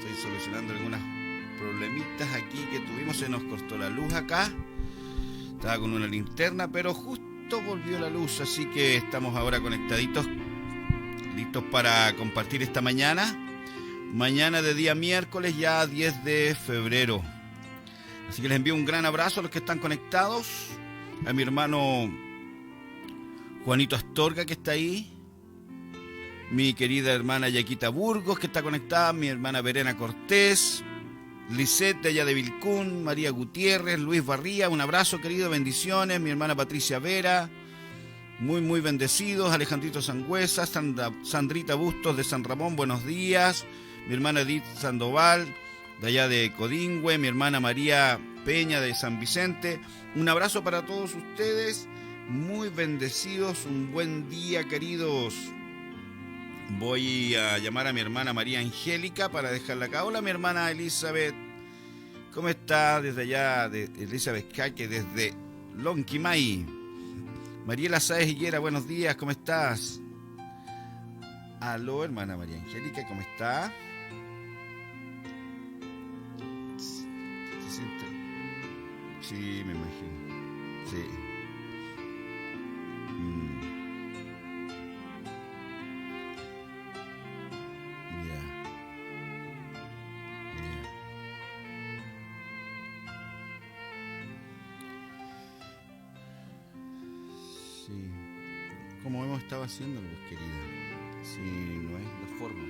Estoy solucionando algunas problemitas aquí que tuvimos. Se nos cortó la luz acá. Estaba con una linterna, pero justo volvió la luz, así que estamos ahora conectaditos, listos para compartir esta mañana. Mañana de día miércoles, ya 10 de febrero. Así que les envío un gran abrazo a los que están conectados. A mi hermano Juanito Astorga, que está ahí. Mi querida hermana Yaquita Burgos, que está conectada. Mi hermana Verena Cortés. Lisette, allá de Vilcún. María Gutiérrez. Luis Barría. Un abrazo, querido. Bendiciones. Mi hermana Patricia Vera. Muy bendecidos. Alejandrito Sangüesa. Sandrita Bustos de San Ramón. Buenos días. Mi hermana Edith Sandoval, de allá de Codingüe. Mi hermana María Peña de San Vicente. Un abrazo para todos ustedes. Muy bendecidos. Un buen día, queridos. Voy a llamar a mi hermana María Angélica para dejarla acá. Hola, mi hermana Elizabeth. ¿Cómo está? Desde allá, de Elizabeth Caque, desde Lonquimay. Mariela Sáez Higuera, buenos días. ¿Cómo estás? Aló, hermana María Angélica, ¿cómo está? ¿Se siente? Sí, me imagino. Sí. Como hemos estado haciendo, pues, querida. Si no es la forma.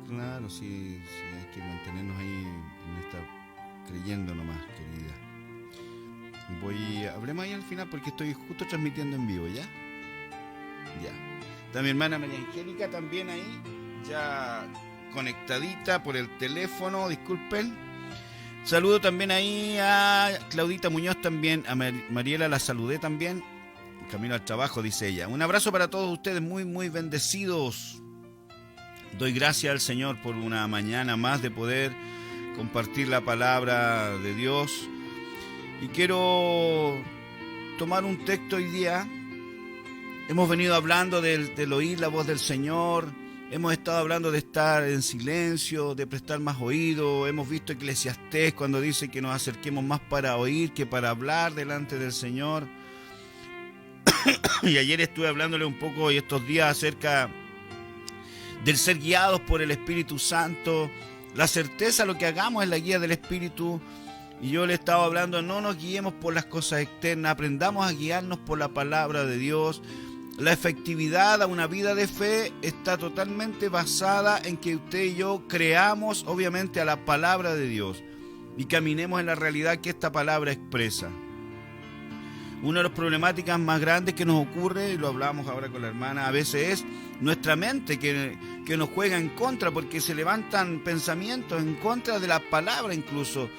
Claro, sí, hay que mantenernos ahí en esta, creyendo nomás, querida. Hablemos ahí al final porque estoy justo transmitiendo en vivo, ¿ya? Ya. Está mi hermana María Angélica también ahí, ya conectadita por el teléfono, disculpen. Saludo también ahí a Claudita Muñoz también, a Mariela la saludé también. Camino al trabajo, dice ella. Un abrazo para todos ustedes, muy bendecidos. Doy gracias al Señor por una mañana más de poder compartir la palabra de Dios. Y quiero tomar un texto hoy día. Hemos venido hablando del oír la voz del Señor. Hemos estado hablando de estar en silencio, de prestar más oído. Hemos visto Eclesiastés cuando dice que nos acerquemos más para oír que para hablar delante del Señor. Y ayer estuve hablándole un poco y estos días acerca del ser guiados por el Espíritu Santo. La certeza, lo que hagamos es la guía del Espíritu. Y yo le estaba hablando, no nos guiemos por las cosas externas, aprendamos a guiarnos por la palabra de Dios. La efectividad a una vida de fe está totalmente basada en que usted y yo creamos obviamente a la palabra de Dios y caminemos en la realidad que esta palabra expresa. Una de las problemáticas más grandes que nos ocurre, y lo hablamos ahora con la hermana, a veces es nuestra mente que nos juega en contra, porque se levantan pensamientos en contra de la palabra incluso.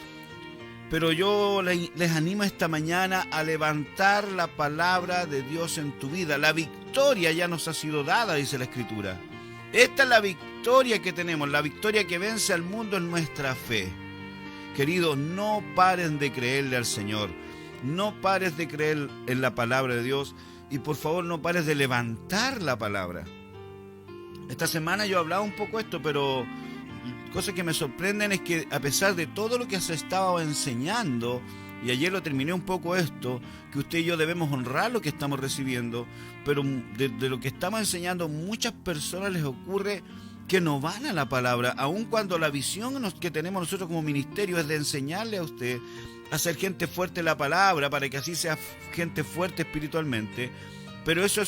Pero yo les animo esta mañana a levantar la palabra de Dios en tu vida. La victoria ya nos ha sido dada, dice la Escritura. Esta es la victoria que tenemos, la victoria que vence al mundo en nuestra fe. Queridos, no paren de creerle al Señor. No pares de creer en la palabra de Dios y por favor no pares de levantar la palabra. Esta semana yo he hablado un poco esto, pero cosas que me sorprenden es que a pesar de todo lo que se estaba enseñando, y ayer lo terminé un poco esto, que usted y yo debemos honrar lo que estamos recibiendo, pero de lo que estamos enseñando, muchas personas les ocurre que no van a la palabra, aun cuando la visión que tenemos nosotros como ministerio es de enseñarle a usted a ser gente fuerte en la palabra, para que así sea gente fuerte espiritualmente. Pero eso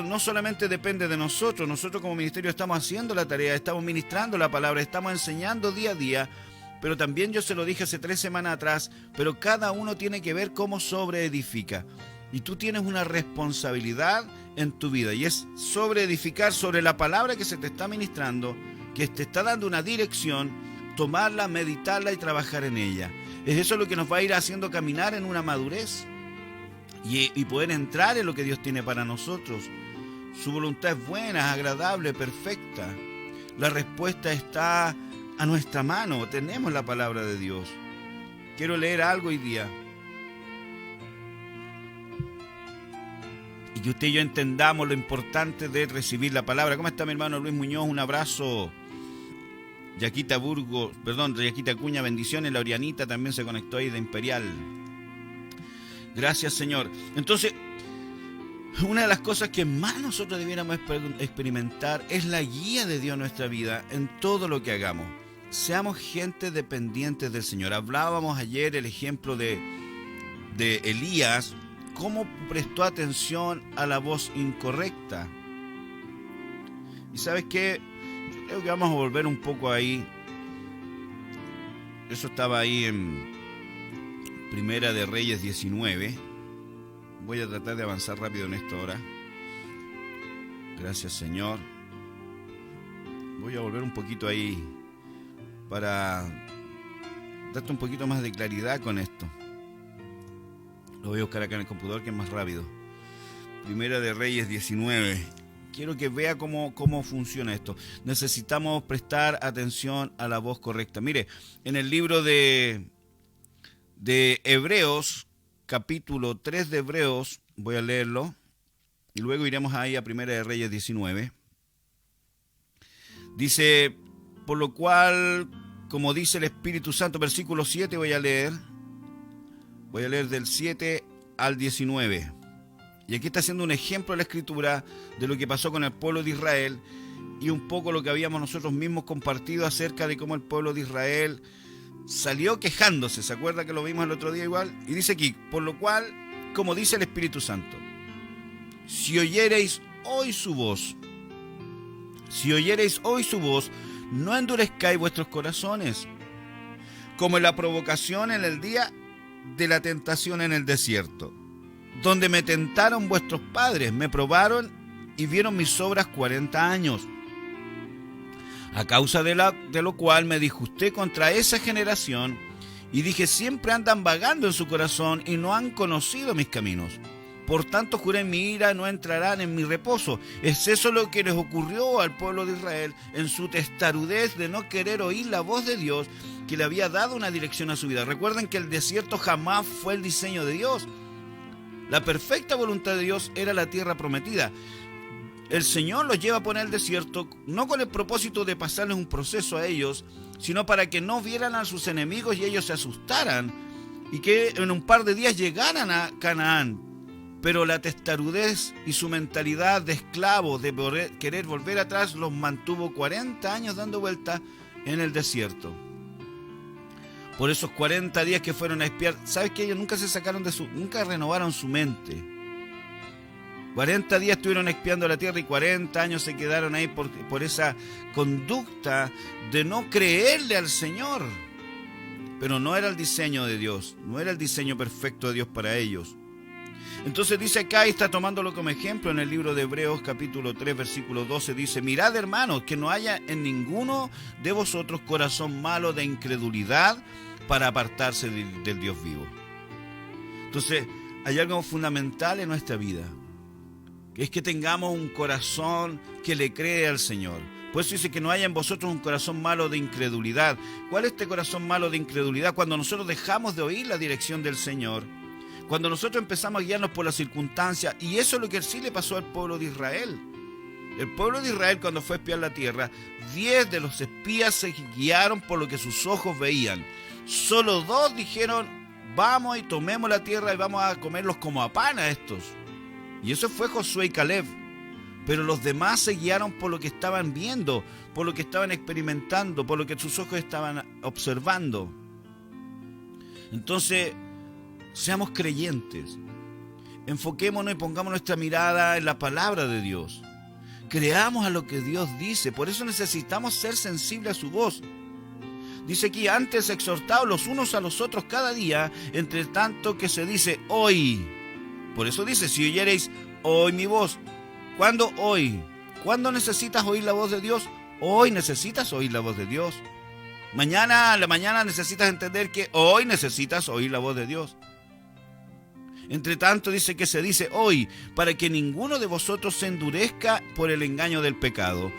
no solamente depende de nosotros. Nosotros como ministerio estamos haciendo la tarea, estamos ministrando la palabra, estamos enseñando día a día. Pero también yo se lo dije hace 3 semanas atrás, pero cada uno tiene que ver cómo sobreedifica. Y tú tienes una responsabilidad en tu vida, y es sobreedificar sobre la palabra que se te está ministrando, que te está dando una dirección, tomarla, meditarla y trabajar en ella. Es eso lo que nos va a ir haciendo caminar en una madurez y poder entrar en lo que Dios tiene para nosotros. Su voluntad es buena, es agradable, perfecta. La respuesta está a nuestra mano. Tenemos la palabra de Dios. Quiero leer algo hoy día. Y que usted y yo entendamos lo importante de recibir la palabra. ¿Cómo está mi hermano Luis Muñoz? Un abrazo. Yaquita Acuña, bendiciones. La Orianita también se conectó ahí de Imperial. Gracias, Señor. Entonces, una de las cosas que más nosotros debiéramos experimentar es la guía de Dios en nuestra vida, en todo lo que hagamos. Seamos gente dependientes del Señor. Hablábamos ayer el ejemplo de Elías, cómo prestó atención a la voz incorrecta. Y ¿sabes qué? Yo creo que vamos a volver un poco ahí. Eso estaba ahí en Primera de Reyes 19. Voy a tratar de avanzar rápido en esto ahora. Gracias, Señor. Voy a volver un poquito ahí para darte un poquito más de claridad con esto. Lo voy a buscar acá en el computador, que es más rápido. Primera de Reyes 19. Quiero que vea cómo funciona esto. Necesitamos prestar atención a la voz correcta. Mire, en el libro de Hebreos, capítulo 3 de Hebreos, voy a leerlo, y luego iremos ahí a Primera de Reyes 19. Dice, por lo cual, como dice el Espíritu Santo, versículo 7 voy a leer del 7 al 19. Y aquí está haciendo un ejemplo de la Escritura de lo que pasó con el pueblo de Israel y un poco lo que habíamos nosotros mismos compartido acerca de cómo el pueblo de Israel salió quejándose. ¿Se acuerda que lo vimos el otro día igual? Y dice aquí, por lo cual, como dice el Espíritu Santo, si oyereis hoy su voz, no endurezcáis vuestros corazones, como en la provocación en el día de la tentación en el desierto, donde me tentaron vuestros padres, me probaron y vieron mis obras 40 años. A causa de lo cual me disgusté contra esa generación y dije, siempre andan vagando en su corazón y no han conocido mis caminos. Por tanto juré en mi ira, no entrarán en mi reposo. Es eso lo que les ocurrió al pueblo de Israel en su testarudez de no querer oír la voz de Dios, que le había dado una dirección a su vida. Recuerden que el desierto jamás fue el diseño de Dios. La perfecta voluntad de Dios era la tierra prometida. El Señor los lleva a poner el desierto, no con el propósito de pasarles un proceso a ellos, sino para que no vieran a sus enemigos y ellos se asustaran, y que en un par de días llegaran a Canaán. Pero la testarudez y su mentalidad de esclavo, de querer volver atrás, los mantuvo 40 años dando vueltas en el desierto. Por esos 40 días que fueron a espiar, ¿sabes qué? Ellos nunca renovaron su mente. 40 días estuvieron espiando la tierra y 40 años se quedaron ahí por esa conducta de no creerle al Señor. Pero no era el diseño de Dios, no era el diseño perfecto de Dios para ellos. Entonces dice acá, y está tomándolo como ejemplo en el libro de Hebreos capítulo 3 versículo 12, dice, mirad hermanos, que no haya en ninguno de vosotros corazón malo de incredulidad para apartarse del Dios vivo. Entonces hay algo fundamental en nuestra vida, que es que tengamos un corazón que le cree al Señor. Por eso dice que no haya en vosotros un corazón malo de incredulidad. ¿Cuál es este corazón malo de incredulidad? Cuando nosotros dejamos de oír la dirección del Señor. Cuando nosotros empezamos a guiarnos por las circunstancias, y eso es lo que sí le pasó al pueblo de Israel. El pueblo de Israel, cuando fue a espiar la tierra, 10 de los espías se guiaron por lo que sus ojos veían. Solo 2 dijeron, vamos y tomemos la tierra y vamos a comerlos como a pan a estos. Y eso fue Josué y Caleb. Pero los demás se guiaron por lo que estaban viendo, por lo que estaban experimentando, por lo que sus ojos estaban observando. Entonces, seamos creyentes, enfoquémonos y pongamos nuestra mirada en la palabra de Dios. Creamos a lo que Dios dice, por eso necesitamos ser sensibles a su voz. Dice aquí, antes exhortaos los unos a los otros cada día, entre tanto que se dice hoy. Por eso dice, si oyereis hoy mi voz. ¿Cuándo hoy? ¿Cuándo necesitas oír la voz de Dios? Hoy necesitas oír la voz de Dios. Mañana, a la mañana necesitas entender que hoy necesitas oír la voz de Dios. Entre tanto dice que se dice hoy, para que ninguno de vosotros se endurezca por el engaño del pecado,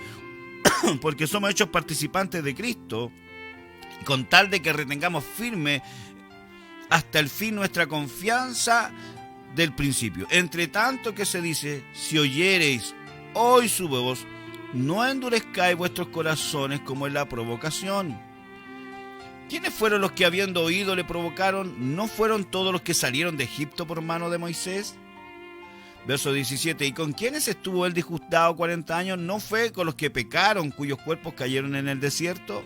porque somos hechos participantes de Cristo, con tal de que retengamos firme hasta el fin nuestra confianza del principio. Entre tanto que se dice, si oyereis hoy su voz, no endurezcáis vuestros corazones como en la provocación. ¿Quiénes fueron los que habiendo oído le provocaron? ¿No fueron todos los que salieron de Egipto por mano de Moisés? Verso 17, ¿y con quiénes estuvo él disgustado 40 años? ¿No fue con los que pecaron, cuyos cuerpos cayeron en el desierto?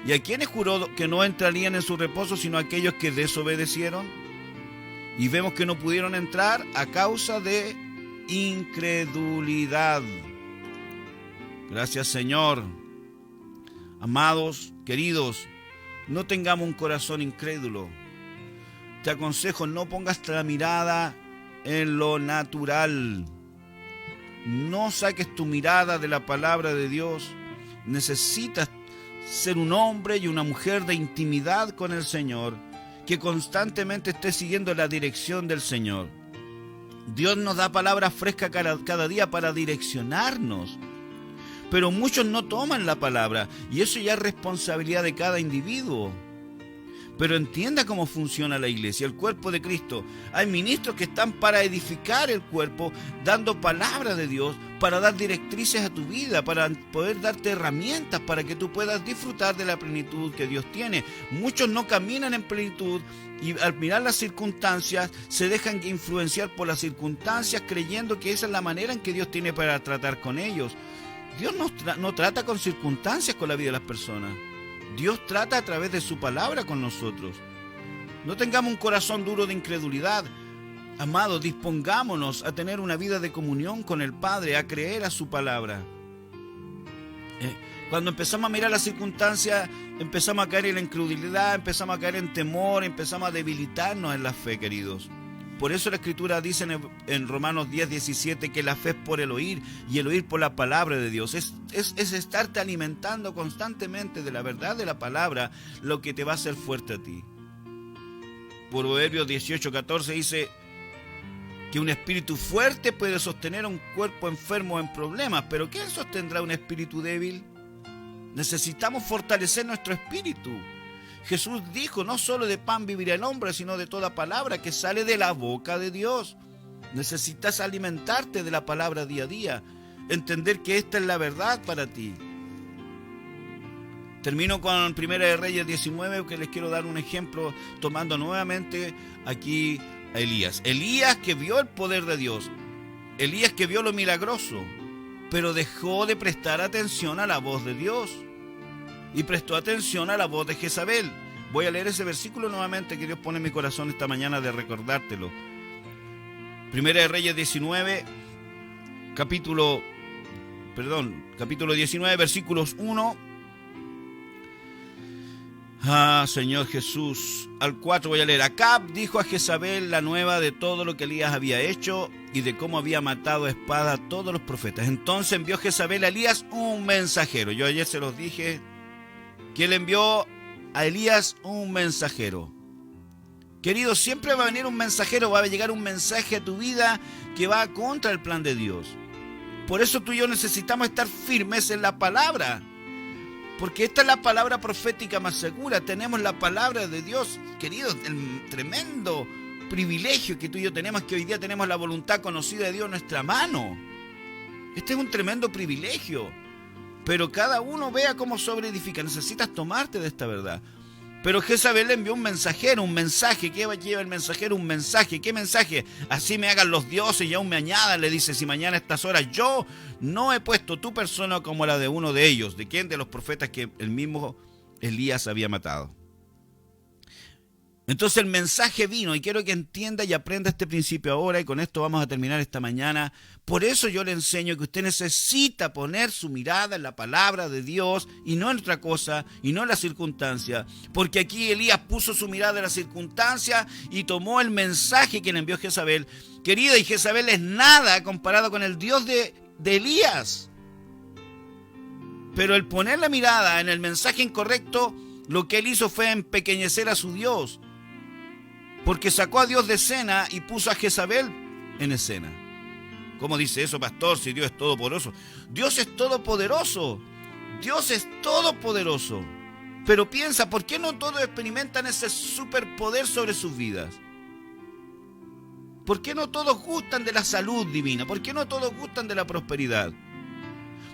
¿Y a quiénes juró que no entrarían en su reposo, sino aquellos que desobedecieron? Y vemos que no pudieron entrar a causa de incredulidad. Gracias, Señor. Amados, queridos, no tengamos un corazón incrédulo. Te aconsejo, no pongas la mirada en lo natural. No saques tu mirada de la palabra de Dios. Necesitas ser un hombre y una mujer de intimidad con el Señor, que constantemente esté siguiendo la dirección del Señor. Dios nos da palabras frescas cada día para direccionarnos, pero muchos no toman la palabra, y eso ya es responsabilidad de cada individuo. Pero entienda cómo funciona la iglesia, el cuerpo de Cristo. Hay ministros que están para edificar el cuerpo, dando palabra de Dios, para dar directrices a tu vida, para poder darte herramientas para que tú puedas disfrutar de la plenitud que Dios tiene. Muchos no caminan en plenitud y al mirar las circunstancias se dejan influenciar por las circunstancias, creyendo que esa es la manera en que Dios tiene para tratar con ellos. Dios no trata con circunstancias con la vida de las personas. Dios trata a través de su palabra con nosotros. No tengamos un corazón duro de incredulidad. Amados, dispongámonos a tener una vida de comunión con el Padre, a creer a su palabra. Cuando empezamos a mirar las circunstancias, empezamos a caer en la incredulidad, empezamos a caer en temor, empezamos a debilitarnos en la fe, queridos. Por eso la Escritura dice en Romanos 10, 17 que la fe es por el oír y el oír por la palabra de Dios. Es estarte alimentando constantemente de la verdad de la palabra lo que te va a hacer fuerte a ti. Proverbios 18, 14 dice que un espíritu fuerte puede sostener a un cuerpo enfermo en problemas, pero ¿quién sostendrá un espíritu débil? Necesitamos fortalecer nuestro espíritu. Jesús dijo, no solo de pan vivirá el hombre, sino de toda palabra que sale de la boca de Dios. Necesitas alimentarte de la palabra día a día, entender que esta es la verdad para ti. Termino con Primera de Reyes 19, que les quiero dar un ejemplo, tomando nuevamente aquí a Elías. Elías que vio el poder de Dios, Elías que vio lo milagroso, pero dejó de prestar atención a la voz de Dios. Y prestó atención a la voz de Jezabel. Voy a leer ese versículo nuevamente que Dios pone en mi corazón esta mañana de recordártelo. Primera de Reyes 19, capítulo 19, versículos 1. Señor Jesús. Al 4 voy a leer. Acab dijo a Jezabel la nueva de todo lo que Elías había hecho y de cómo había matado a espada a todos los profetas. Entonces envió Jezabel a Elías un mensajero. Yo ayer se los dije que le envió a Elías un mensajero. Querido, siempre va a venir un mensajero, va a llegar un mensaje a tu vida que va contra el plan de Dios. Por eso tú y yo necesitamos estar firmes en la palabra, porque esta es la palabra profética más segura. Tenemos la palabra de Dios, queridos, el tremendo privilegio que tú y yo tenemos, que hoy día tenemos la voluntad conocida de Dios en nuestra mano. Este es un tremendo privilegio. Pero cada uno vea cómo sobreedifica. Necesitas tomarte de esta verdad. Pero Jezabel le envió un mensajero, un mensaje. ¿Qué lleva el mensajero? Un mensaje. ¿Qué mensaje? Así me hagan los dioses y aún me añadan. Le dice, si mañana a estas horas yo no he puesto tu persona como la de uno de ellos. ¿De quién? De los profetas que el mismo Elías había matado. Entonces el mensaje vino, y quiero que entienda y aprenda este principio ahora, y con esto vamos a terminar esta mañana. Por eso yo le enseño que usted necesita poner su mirada en la palabra de Dios y no en otra cosa, y no en la circunstancia. Porque aquí Elías puso su mirada en la circunstancia y tomó el mensaje que le envió Jezabel. Querida, y Jezabel es nada comparado con el Dios de Elías. Pero el poner la mirada en el mensaje incorrecto, lo que él hizo fue empequeñecer a su Dios. Porque sacó a Dios de escena y puso a Jezabel en escena. ¿Cómo dice eso, pastor, si Dios es todopoderoso? Dios es todopoderoso. Dios es todopoderoso. Pero piensa, ¿por qué no todos experimentan ese superpoder sobre sus vidas? ¿Por qué no todos gustan de la salud divina? ¿Por qué no todos gustan de la prosperidad?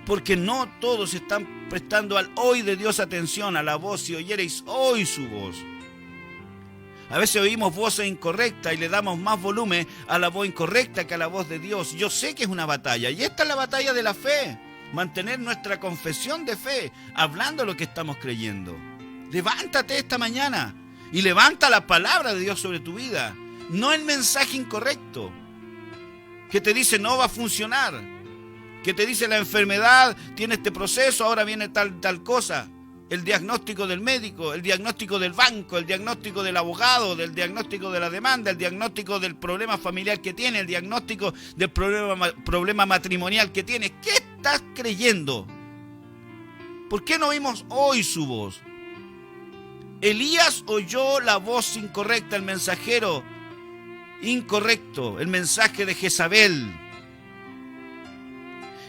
Porque no todos están prestando al hoy de Dios atención, a la voz, si oyereis hoy su voz. A veces oímos voces incorrectas y le damos más volumen a la voz incorrecta que a la voz de Dios. Yo sé que es una batalla, y esta es la batalla de la fe. Mantener nuestra confesión de fe, hablando lo que estamos creyendo. Levántate esta mañana y levanta la palabra de Dios sobre tu vida. No el mensaje incorrecto que te dice no va a funcionar, que te dice la enfermedad tiene este proceso, ahora viene tal cosa. El diagnóstico del médico, el diagnóstico del banco, el diagnóstico del abogado, el diagnóstico de la demanda, el diagnóstico del problema familiar que tiene, el diagnóstico del problema matrimonial que tiene. ¿Qué estás creyendo? ¿Por qué no oímos hoy su voz? Elías oyó la voz incorrecta, el mensajero incorrecto, el mensaje de Jezabel.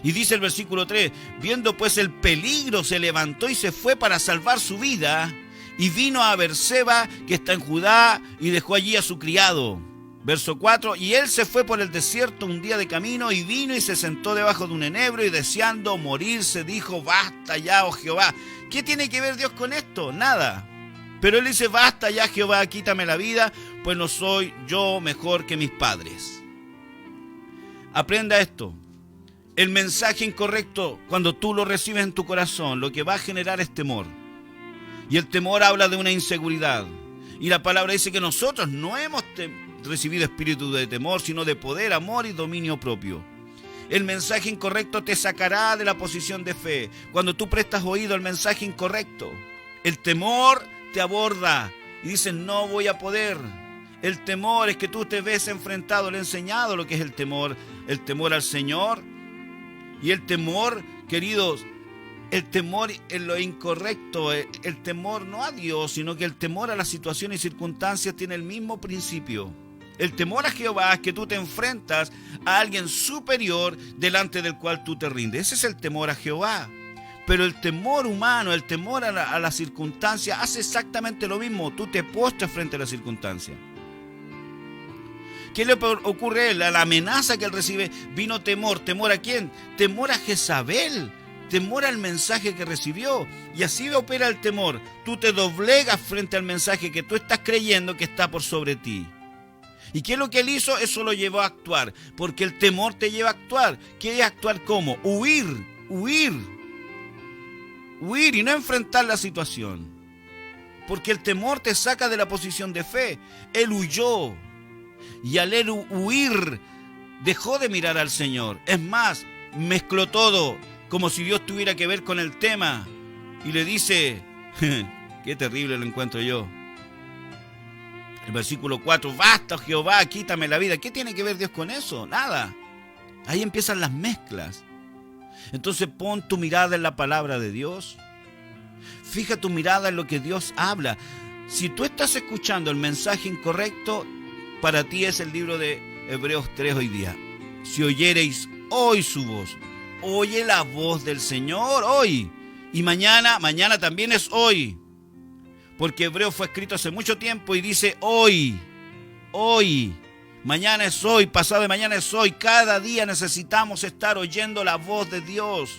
Y dice el versículo 3, viendo pues el peligro, se levantó y se fue para salvar su vida, y vino a Berseba, que está en Judá, y dejó allí a su criado. Verso 4, y él se fue por el desierto un día de camino, y vino y se sentó debajo de un enebro, y deseando morirse, dijo, basta ya, oh Jehová. ¿Qué tiene que ver Dios con esto? Nada. Pero él dice, basta ya, Jehová, quítame la vida, pues no soy yo mejor que mis padres. Aprenda esto. El mensaje incorrecto, cuando tú lo recibes en tu corazón, lo que va a generar es temor. Y el temor habla de una inseguridad. Y la palabra dice que nosotros no hemos recibido espíritu de temor, sino de poder, amor y dominio propio. El mensaje incorrecto te sacará de la posición de fe. Cuando tú prestas oído al mensaje incorrecto, el temor te aborda y dices, no voy a poder. El temor es que tú te ves enfrentado, le he enseñado lo que es el temor al Señor. Y el temor, queridos, el temor en lo incorrecto, el temor no a Dios, sino que el temor a las situaciones y circunstancias tiene el mismo principio. El temor a Jehová es que tú te enfrentas a alguien superior delante del cual tú te rindes. Ese es el temor a Jehová. Pero el temor humano, el temor a la circunstancia hace exactamente lo mismo. Tú te postras frente a la circunstancia. ¿Qué le ocurre a él? A la amenaza que él recibe vino temor. ¿Temor a quién? Temor a Jezabel. Temor al mensaje que recibió. Y así opera el temor. Tú te doblegas frente al mensaje que tú estás creyendo que está por sobre ti. ¿Y qué es lo que él hizo? Eso lo llevó a actuar. Porque el temor te lleva a actuar. ¿Qué es actuar cómo? Huir y no enfrentar la situación. Porque el temor te saca de la posición de fe. Él huyó. Y al él huir, dejó de mirar al Señor. Es más, mezcló todo, como si Dios tuviera que ver con el tema. Y le dice, qué terrible lo encuentro yo. El versículo 4, basta, Jehová, quítame la vida. ¿Qué tiene que ver Dios con eso? Nada. Ahí empiezan las mezclas. Entonces pon tu mirada en la palabra de Dios. Fija tu mirada en lo que Dios habla. Si tú estás escuchando el mensaje incorrecto, para ti es el libro de Hebreos 3 hoy día. Si oyereis hoy su voz, oye la voz del Señor hoy. Y mañana también es hoy. Porque Hebreo fue escrito hace mucho tiempo y dice hoy. Mañana es hoy, pasado de mañana es hoy. Cada día necesitamos estar oyendo la voz de Dios.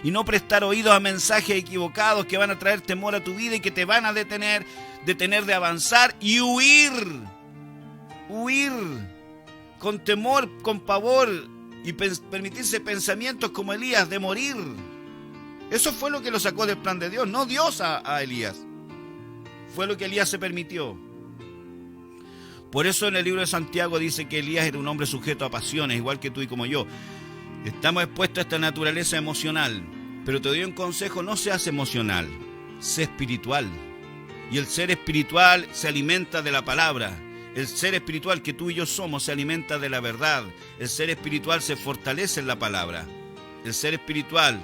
Y no prestar oídos a mensajes equivocados que van a traer temor a tu vida y que te van a detener de avanzar y huir con temor, con pavor y permitirse pensamientos como Elías de morir. Eso fue lo que lo sacó del plan de Dios, no Dios a Elías. Fue lo que Elías se permitió. Por eso en el libro de Santiago dice que Elías era un hombre sujeto a pasiones, igual que tú y como yo. Estamos expuestos a esta naturaleza emocional, pero te doy un consejo, no seas emocional, sé espiritual. Y el ser espiritual se alimenta de la palabra. El ser espiritual que tú y yo somos se alimenta de la verdad. El ser espiritual se fortalece en la palabra. El ser espiritual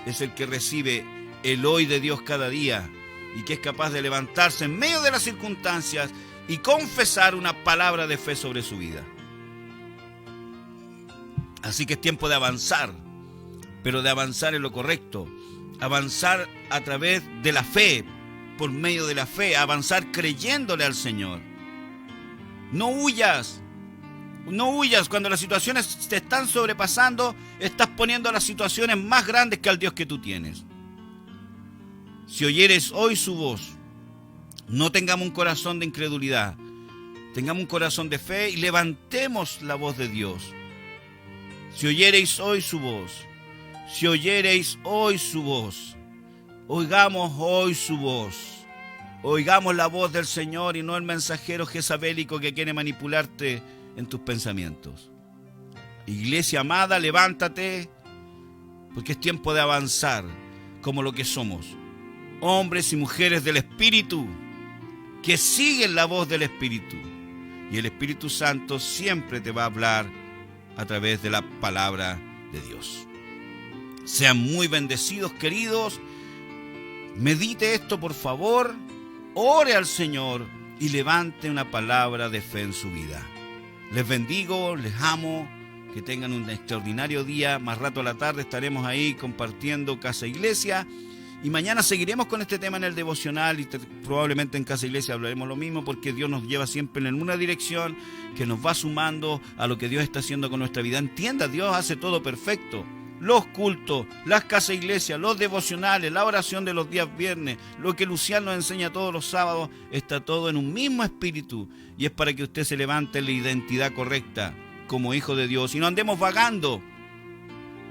es el que recibe el hoy de Dios cada día y que es capaz de levantarse en medio de las circunstancias y confesar una palabra de fe sobre su vida. Así que es tiempo de avanzar, pero de avanzar en lo correcto. Avanzar a través de la fe, por medio de la fe, avanzar creyéndole al Señor. No huyas, No huyas cuando las situaciones te están sobrepasando. Estás poniendo las situaciones más grandes que al Dios que tú tienes. Si oyeres hoy su voz, no tengamos un corazón de incredulidad. Tengamos un corazón de fe y levantemos la voz de Dios. Si oyereis hoy su voz, si oyereis hoy su voz, oigamos hoy su voz. Oigamos la voz del Señor y no el mensajero jezabélico que quiere manipularte en tus pensamientos. Iglesia amada, levántate, porque es tiempo de avanzar como lo que somos. Hombres y mujeres del Espíritu, que siguen la voz del Espíritu. Y el Espíritu Santo siempre te va a hablar a través de la palabra de Dios. Sean muy bendecidos, queridos. Medite esto, por favor. Ore al Señor y levante una palabra de fe en su vida. Les bendigo, les amo. Que tengan un extraordinario día. Más rato a la tarde estaremos ahí compartiendo Casa Iglesia. Y mañana seguiremos con este tema en el devocional y probablemente en Casa Iglesia hablaremos lo mismo, porque Dios nos lleva siempre en una dirección que nos va sumando a lo que Dios está haciendo con nuestra vida. Entienda, Dios hace todo perfecto. Los cultos, las Casa Iglesia, los devocionales, la oración de los días viernes, lo que Luciano nos enseña todos los sábados, está todo en un mismo espíritu. Y es para que usted se levante en la identidad correcta como hijo de Dios y no andemos vagando.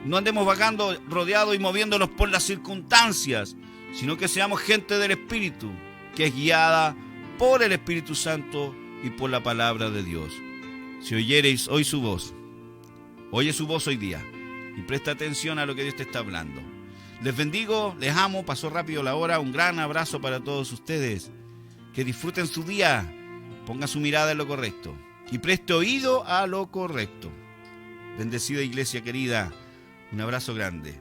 No andemos vagando rodeados y moviéndonos por las circunstancias, sino que seamos gente del Espíritu, que es guiada por el Espíritu Santo y por la palabra de Dios. Si oyereis hoy su voz, oye su voz hoy día y presta atención a lo que Dios te está hablando. Les bendigo, les amo, pasó rápido la hora. Un gran abrazo para todos ustedes. Que disfruten su día, ponga su mirada en lo correcto y preste oído a lo correcto. Bendecida iglesia querida. Un abrazo grande.